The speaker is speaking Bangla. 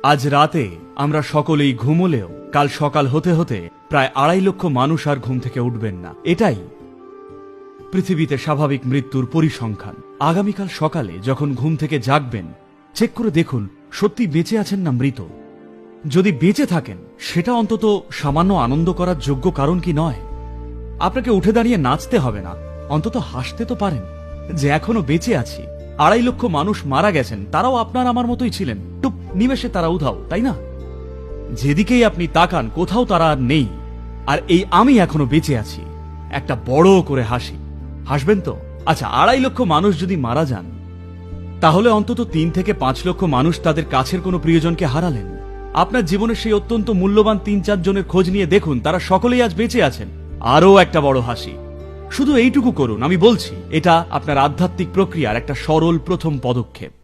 আজ রাতে আমরা সকলেই ঘুমোলেও কাল সকাল হতে হতে প্রায় 2.5 লক্ষ মানুষ আর ঘুম থেকে উঠবেন না। এটাই পৃথিবীতে স্বাভাবিক মৃত্যুর পরিসংখ্যান। আগামীকাল সকালে যখন ঘুম থেকে জাগবেন, চেক করে দেখুন সত্যি বেঁচে আছেন না মৃত। যদি বেঁচে থাকেন, সেটা অন্তত সামান্য আনন্দ করার যোগ্য কারণ কি নয়? আপনাকে উঠে দাঁড়িয়ে নাচতে হবে না, অন্তত হাসতে তো পারেন যে এখনো বেঁচে আছি। 2.5 লক্ষ মানুষ মারা গেছেন, তারাও আপনার আমার মতোই ছিলেন, টুপ নিমেষে তারা উধাও, তাই না? যেদিকেই আপনি তাকান কোথাও তারা আর নেই, আর এই আমি এখনো বেঁচে আছি। একটা বড় করে হাসি হাসবেন তো? আচ্ছা, 2.5 লক্ষ মানুষ যদি মারা যান, তাহলে অন্তত 3 থেকে 5 লক্ষ মানুষ তাদের কাছের কোনো প্রিয়জনকে হারালেন। আপনার জীবনের সেই অত্যন্ত মূল্যবান 3-4 জনের খোঁজ নিয়ে দেখুন, তারা সকলেই আজ বেঁচে আছেন। আরও একটা বড় হাসি। শুধু এইটুকু করুন, আমি বলছি, এটা আপনার আধ্যাত্মিক প্রক্রিয়ার একটা সরল প্রথম পদক্ষেপ।